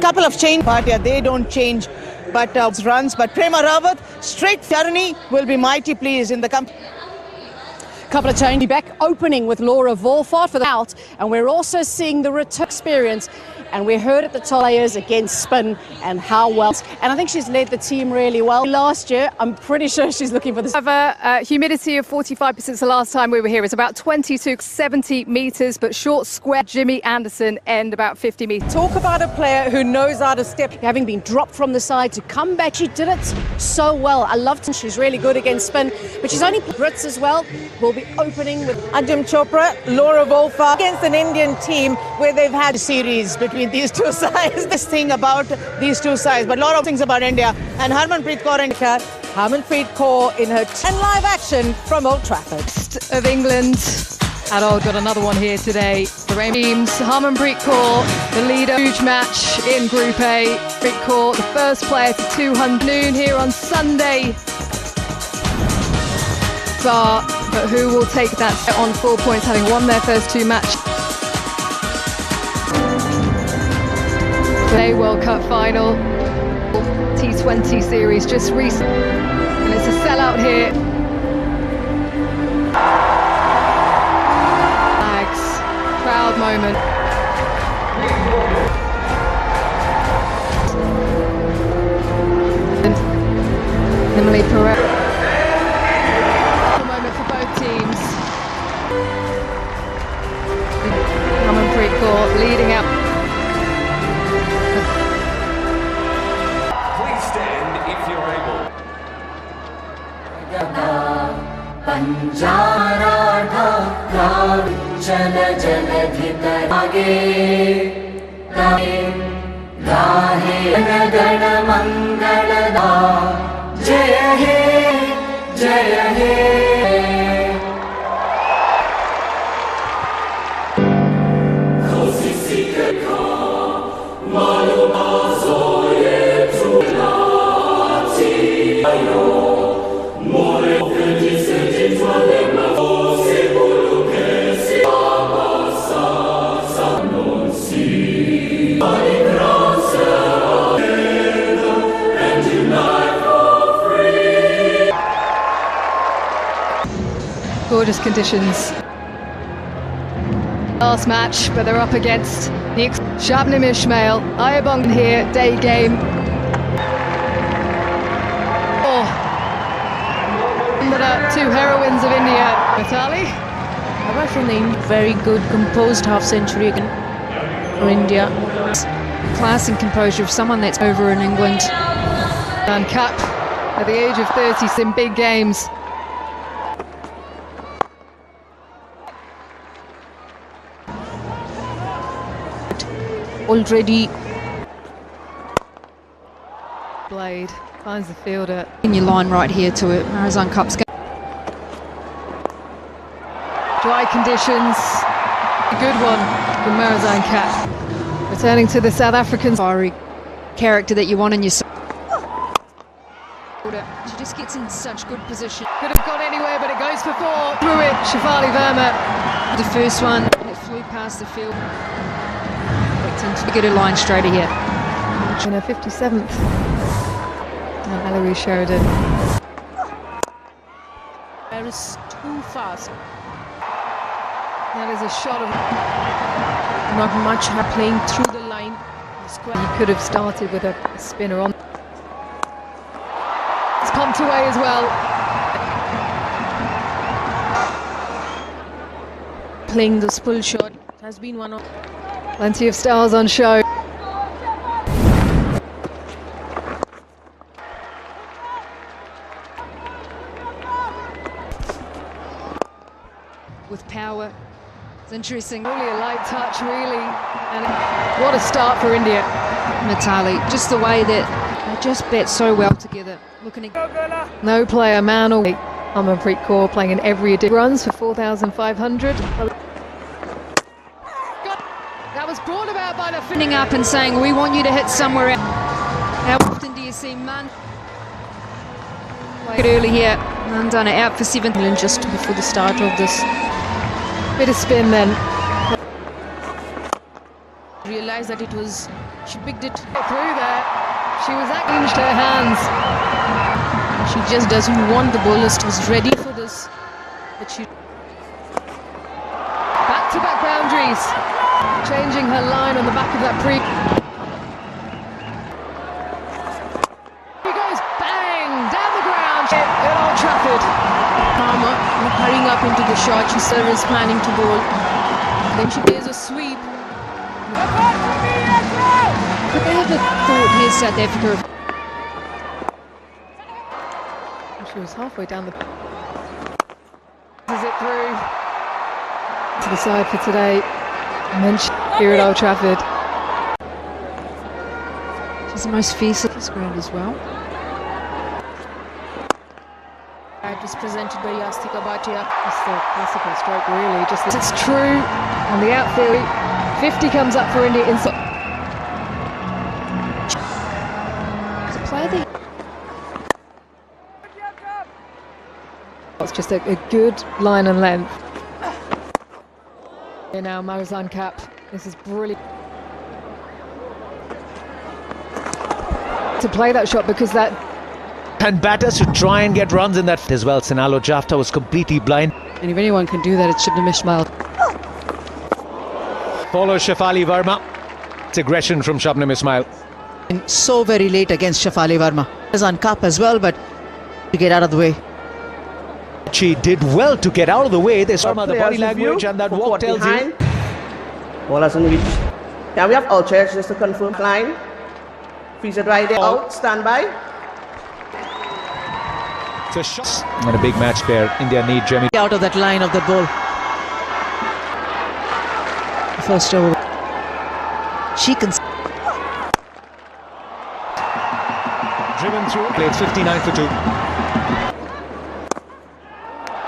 couple of change, but yeah, they don't change. But runs. But Prema Rawat, straight Tharani will be mighty pleased in the company. Couple of changes back opening with Laura Wolfart for the out, and we're also seeing the return experience. And we heard at the players against spin and how well, and I think she's led the team really well last year. I'm pretty sure she's looking for this. However, humidity of 45% since the last time we were here. It's about 20 to 70 metres, but short square. Jimmy Anderson end about 50 metres. Talk about a player who knows how to step, having been dropped from the side to come back. She did it so well. I loved her. She's really good against spin, but she's only Brits as well. We'll be opening with Anjum Chopra, Laura Wolfart against an Indian team where they've had a series between these two sides. This thing about these two sides, but a lot of things about India. And Harmanpreet Kaur and Harmanpreet Kaur in her 10 live action from Old Trafford. Of England. Adol got another one here today. The Rain teams, Harmanpreet Kaur, the leader. Huge match in Group A. Harmanpreet Kaur, the first player to 200 noon here on Sunday. But who will take that set on 4 points, having won their first two matches? The World Cup final, T20 series just recently, and it's a sellout here. Flags, proud moment. And Emily Perez. A moment for both teams. Harmanpreet Kaur leading out. चल जलधितर आगे गाहे गण मंगलदा जय हे Gorgeous conditions. Last match, but they're up against the Shabnim Ismail. Ayabong here, day game. Oh, two heroines of India. Mithali. Apart from the very good composed half century for India. Class and composure of someone that's over in England. And Cap at the age of 30 in big games. Already Blade finds the fielder in your line right here to it. Marizanne Cup's dry conditions. A good one for Marizanne Cap. Returning to the South African fiery character that you want in your. She just gets in such good position. Could have gone anywhere, but it goes for four. Through it, Shafali Verma. The first one, it flew past the field. To get a line straighter here. In her 57th. Now Valerie Sheridan. There is too fast. That is a shot of. Not much playing through the line. You could have started with a spinner on. It's pumped away as well. Playing this full shot has been one of. Plenty of stars on show. With power. It's interesting. Really a light touch, really. And what a start for India. Mithali, just the way that they just bet so well together. Looking at no player, man or Harmanpreet Kaur playing in every edition. Runs for 4,500. That was brought about by the finishing up and saying, we want you to hit somewhere else. How often do you see Man? Early here, Mandana out for 7 just before the start of this. Bit of spin then. Realised that it was She picked it. Through there. She was changed her hands. She just doesn't want the bowlers to was ready for this. But she Back-to-back boundaries. Changing her line on the back of that pre. She goes bang down the ground at Old Trafford. Palmer hurrying up into the shot. She still is planning to bowl. Then she plays a sweep. Could they have a thought here, South Africa? She was halfway down the. Is it through to the side for today? And then here at Old Trafford. She's the most fierce at this ground as well. It was presented by Yastika Bhatia. It's the classical stroke, really. Just it's true on the outfield. 50 comes up for India inside. To play the It's just a good line and length. Here now, Marizan Cap. This is brilliant. To play that shot because that. And batters to try and get runs in that as well. Sinalo Jafta was completely blind. And if anyone can do that, it's Shubnam Ismail. Follows Shafali Verma. It's aggression from Shubnam Ismail. So very late against Shafali Verma. Is on cup as well, but to get out of the way. She did well to get out of the way. There's the body language and that walk tells you. Ball hasn't reached. Can we have all chairs just to confirm line? Freeze it right there. Out, stand by. It's a shot. And a big match there. India need Jemmy. Out of that line of the ball. First over. She can. Driven through. Played 59 for 2.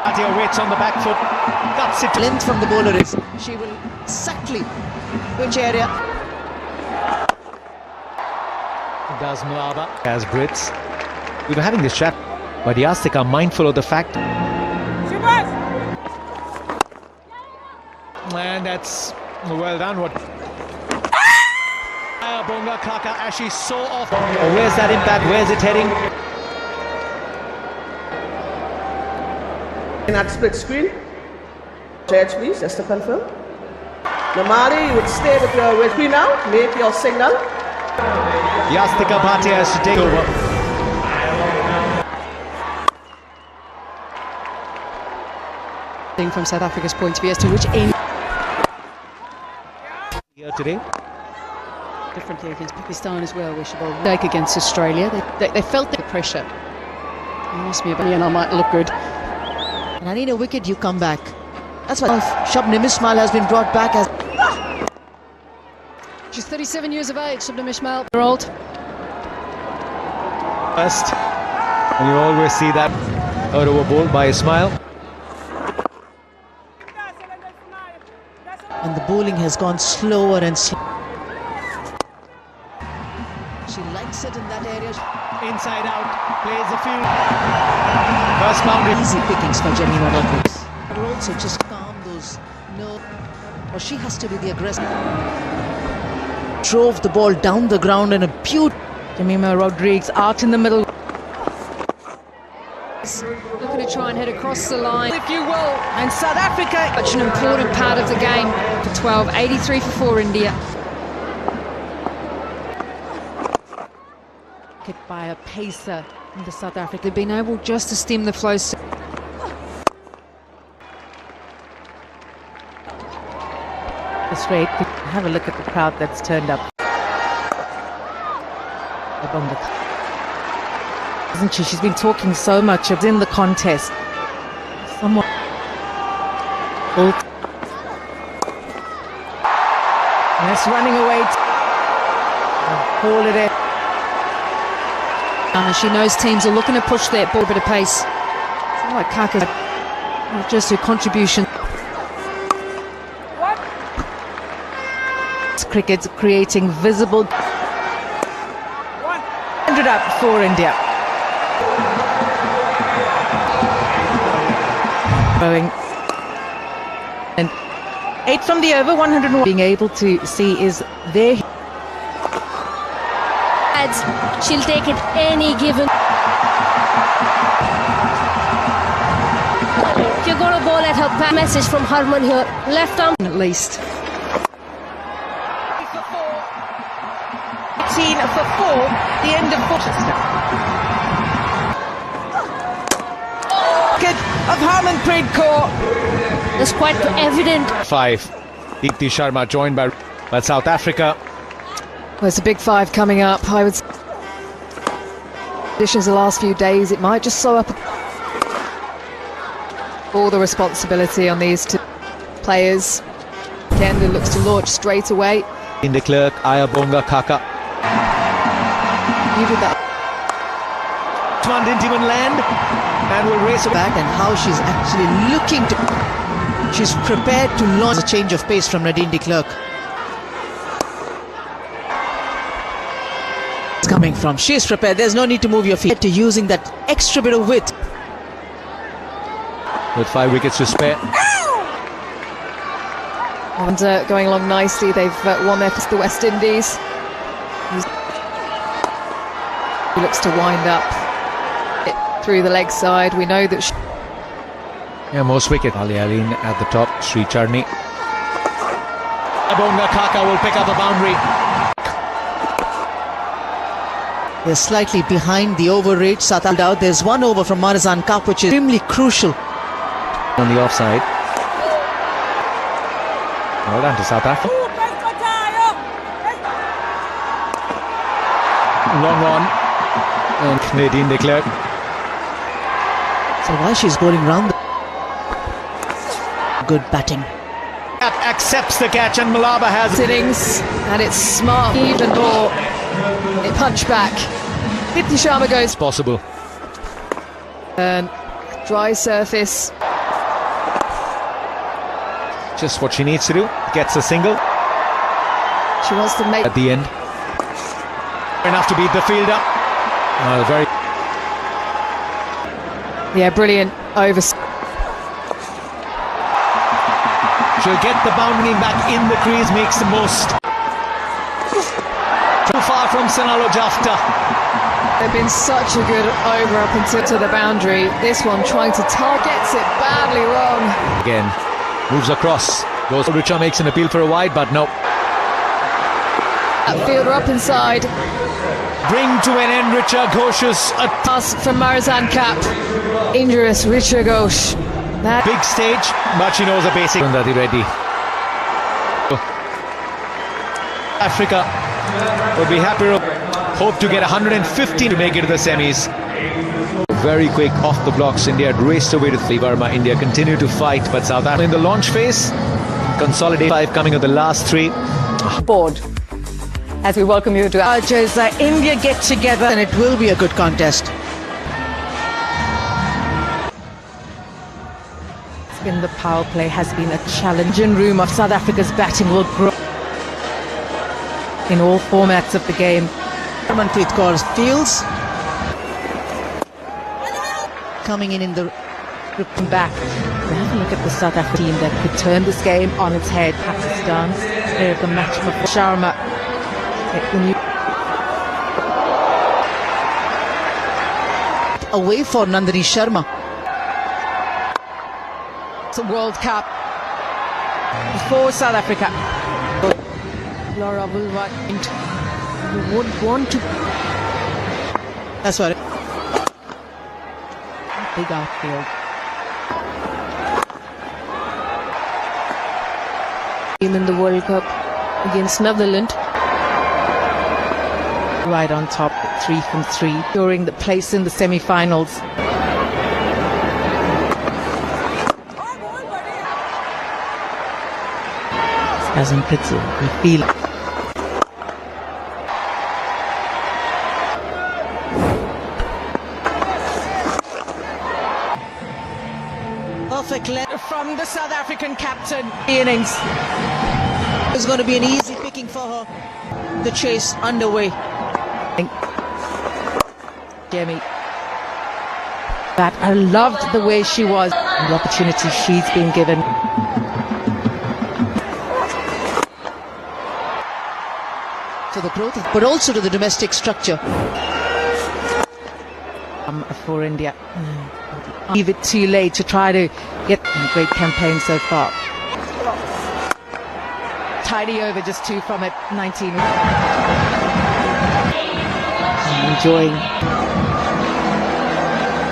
Bhatia waits on the back foot. Cuts it. Length from the bowler is. She will exactly which area. Does Mulaba as Brits. We were having this chat, but Yastika are mindful of the fact. And that's well done. What? Bonga Kaka as she saw off. Where's that impact? Where's it heading? In that split screen. Chairs, please, just to confirm. Normally, you would stay with your referee now. Make your signal. Yastika Bhatia has to take over. From South Africa's point of view as to which end. Here today. Differently against Pakistan as well, we should bowl back against Australia. They felt the pressure. You asked me about me and I might look good. And I need a wicket, you come back. That's why Shubnam Ismail has been brought back as. She's 37 years of age, Shubnam Ismail. Old. First, and you always see that out of a ball by Ismail. And the bowling has gone slower and slower. She likes it in that area. Inside out, plays the field. First boundary. Easy pickings for Jemima Rodrigues. But also just calm those nerves. Or she has to be the aggressor. Drove the ball down the ground in a beautiful. Jemima Rodrigues out in the middle. looking to try and head across the line, If you will, and South Africa. such an important part of the game for 12, 83 for 4 India. Hit by a pacer in the South Africa. They've been able just to stem the flow. This rate, have a look at the crowd that's turned up. Isn't she? She's been talking so much in the contest. Someone. That's running away. Hold it in. And she knows teams are looking to push that ball a bit of pace. It's like Kaka, not just her contribution. Cricket's creating visible. 100 up for India. Going. And 8 from the over, 101. Being able to see is there. pads. She'll take it any given. If you're going to bowl at her, message from Harman here. Left arm At least. 18 for 4, the end of Portchester. Kid of Harmanpreet Kaur. is quite evident. 5. Deepti Sharma joined by South Africa. Well, it's a big 5 coming up. I would say conditions the last few days, it might just slow up all the responsibility on these two players. Kenda looks to launch straight away. In de Klerk, Ayabonga Kaka. You did that. One didn't even land and will race Back and how she's actually looking to. She's prepared to launch a change of pace from Nadine de Klerk. It's coming from. She's prepared. There's no need to move your feet. To using that extra bit of width. with 5 wickets to spare. And going along nicely, they've won their the West Indies. He looks to wind up it through the leg side. We know that. Yeah, most wicket. Ali Aline at the top. Sri Charni. Ayabonga Kaka will pick up a boundary. They're slightly behind the over rate. Satal out. There's one over from Marizan Cup, which is extremely crucial. On the offside. Well done to South Africa. Long on. And Nadine de Klerk. So while she's going round, good batting. Accepts the catch, and Malaba has Innings, and it's smart, even ball. It punched back. Deepti Sharma goes. possible. And dry surface. Just what she needs to do. Gets a single She wants to make. at the end. Enough to beat the fielder. Very. Yeah, brilliant over. She'll get the boundary back in the crease, makes the most. Too far from Sanalo Jafta. They've been such a good over up until to the boundary. This one trying to gets it badly wrong. Again, moves across. Goes. Richa makes an appeal for a wide, but no. That fielder up inside. Bring to an end Richa Ghosh's Pass from Marizan Cap. Injurious Richa Ghosh. That big stage, but she knows the basic. Sundari Reddy. Africa will be happy. Hope to get 150 to make it to the semis. Very quick off the blocks. India had raced away to Verma. India continue to fight, but South Africa in the launch phase. Consolidate 5 coming of the last 3. Board. As we welcome you to our As India get together, and it will be a good contest. in the power play has been a challenging room of South Africa's batting will grow in all formats of the game. Harmanpreet Kaur fields. Coming in the Back. We have a look at the South African team that could turn this game on its head. Pakistan, player of the match before Sharma. away for Nandini Sharma. It's a World Cup for South Africa. Laura will want. You would want to. That's what. Big outfield. Game in the World Cup against Netherlands. Right on top, 3 from 3, securing the place in the semi-finals. As in Pitzel, we feel it. Perfect letter from the South African captain. The innings. It's going to be an easy picking for her. The chase underway. Jamie. That I loved the way she was, and the opportunity she's been given. to the growth, but also to the domestic structure. For India. Leave it too late to try to get a great campaign so far. Tidy over, just 2 from it, 19. Enjoying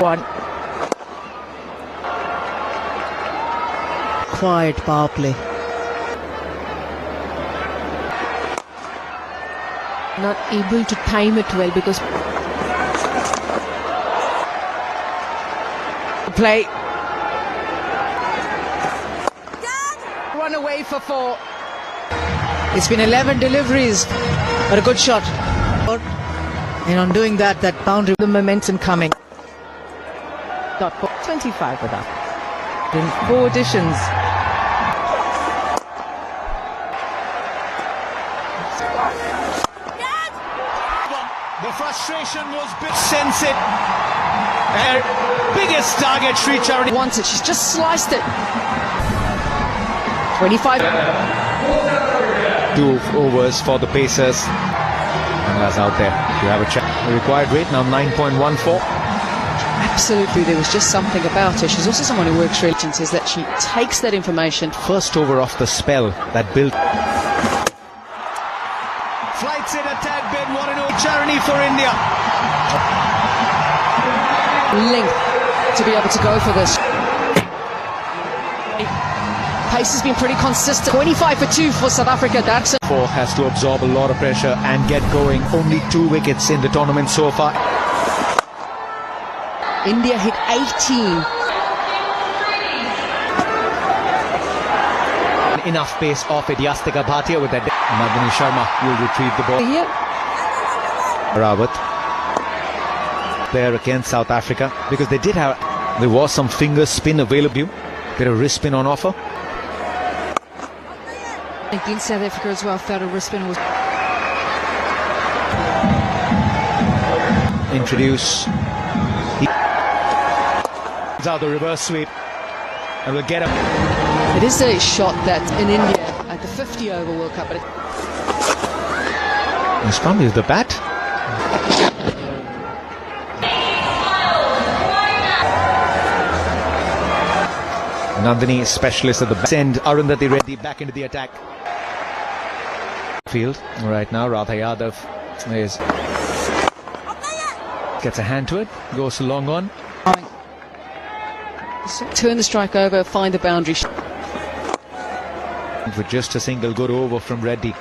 one. Quiet power play. Not able to time it well because Play. Run away for 4. It's been 11 deliveries, but a good shot. And on doing that, that boundary. The momentum coming. 25 with that. In 4 additions. The frustration was big. Sense it. Her biggest target, Sri Charani. Wants it. She's just sliced it. 25. 2 overs for the Pacers. And that's out there. You have a check. The required rate now 9.14. Absolutely, there was just something about her. She's also someone who works really, and says that she takes that information. First over off the spell that built. Flights in a tad bit. What an Charani for India. Length to be able to go for this. Pace has been pretty consistent. 25 for 2 for South Africa. That's it. Has to absorb a lot of pressure and get going. Only 2 wickets in the tournament so far. India hit 18. Enough pace off it. Yastika Bhatia with that. Nandini Sharma will retrieve the ball. Here. Rawat there against South Africa, because there was some finger spin available. Bit of wrist spin on offer. against South Africa as well, felt a wrist spin was. Introduce. Out the reverse sweep. And we'll get him. It is a shot that in India at the 50 over World Cup. But It's probably the bat. Nandini, specialist at the back. Send Arundhati Reddy back into the attack. Field right now. Radha Yadav gets a hand to it. Goes a long on. Turn the strike over, find the boundary. For just a single good over from Reddy.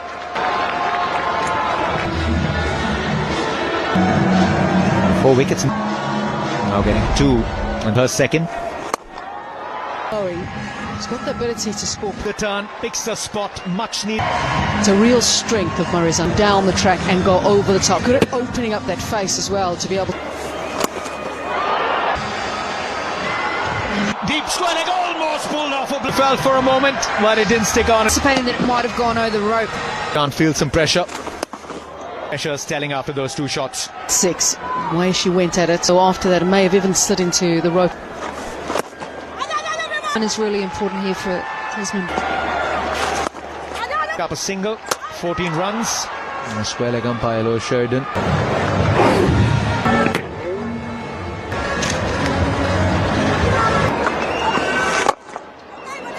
Four wickets. Now getting two on her second. He's got the ability to score. The turn, picks the spot, much needed. It's a real strength of Murray's down the track and go over the top. Good at opening up that face as well to be able to. Deep square leg almost pulled off. Fell for a moment, but it didn't stick on. Anticipating that it might have gone over the rope. Can't feel some pressure. Pressure's telling after those two shots. 6, way she went at it. So after that, it may have even slid into the rope. And it's really important here for Tasman. Up a single, 14 runs. And a square leg umpire, Low Sheridan.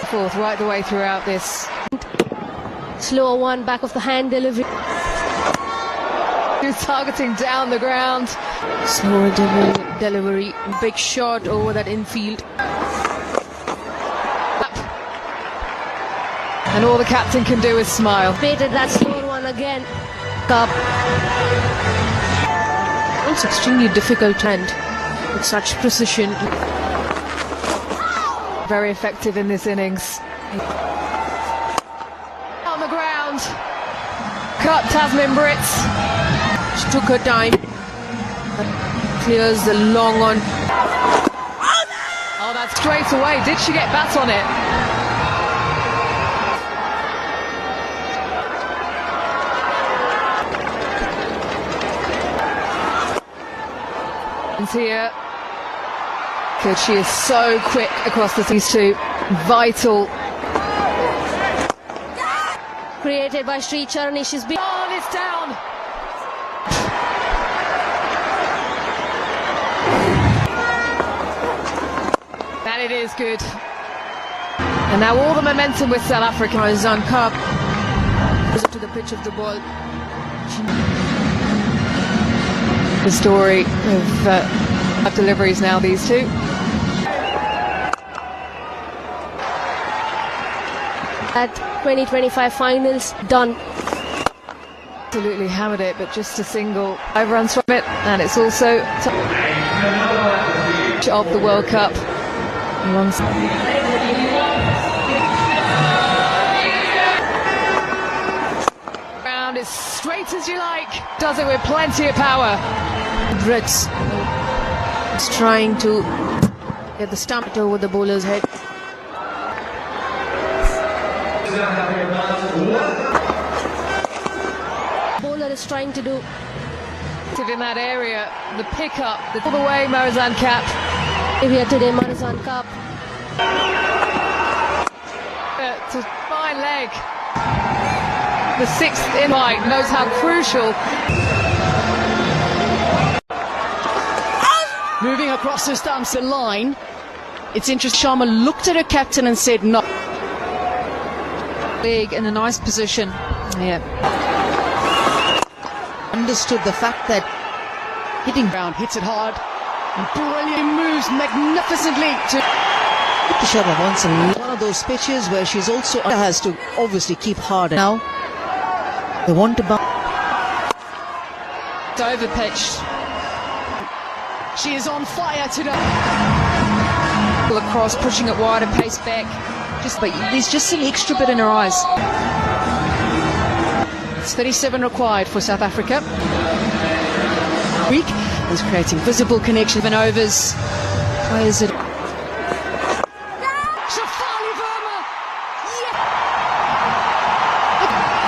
Fourth, right the way throughout this. Slower one, back of the hand delivery. He's targeting down the ground. Slower delivery, big shot over that infield. And all the captain can do is smile. Baited that slower one again. Up. It's extremely difficult to end with such precision. Very effective in this innings. On the ground. Cut Tasman Brits. She took her time. Clears the long on. Oh, that's straight away. Did she get bat on it? Here. Good, she is so quick across these two. Vital. Created by Sri Charani. She's been. and it's down. And it is good. And now all the momentum with South Africa is on Cup. To the pitch of the ball. The story of deliveries now, these two. At 2025 finals, done. Absolutely hammered it, but just a single 5 runs from it, and it's also of the World Cup. Round as straight as you like, does it with plenty of power. Brits is trying to get the stump over the bowler's head. Bowler is trying to do. In that area, the pickup, all the way, Marizan Cap. Here today, Marizan Cup. It's a fine leg. The 6th in line knows how crucial. Moving across the stumps the line. It's interesting. Sharma looked at her captain and said no. Leg in a nice position. Yeah. Understood the fact that hitting Brown hits it hard. And brilliant moves magnificently to Sharma wants one of those pitches where she's also has to obviously keep hard. Now they want to bounce. It's overpitched. She is on fire today. Across, pushing it wide and pace back. But there's just an extra bit in her eyes. It's 37 required for South Africa. Week is creating visible connection and overs. Players it. Shafali Verma, yeah.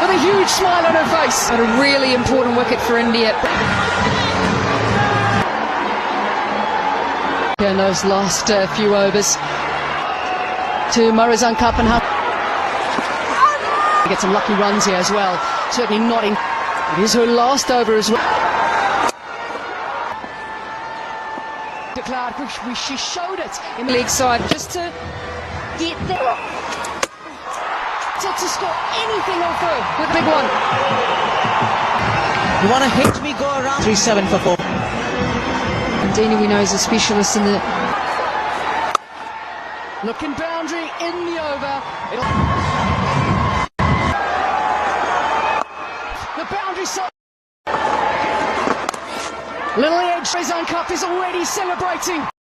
With a huge smile on her face. But a really important wicket for India. In those last few overs to Marizan Cup and get some lucky runs here as well. Certainly not in. It is her last over as well. Declared, she showed it in the League side just to get there. To score anything off her with a big one. You want to hit me? Go around. 3-7 for 4. Dini, we know, is a specialist in the. Looking boundary in the over. The boundary side. Little Edge Marizan Cup is already celebrating.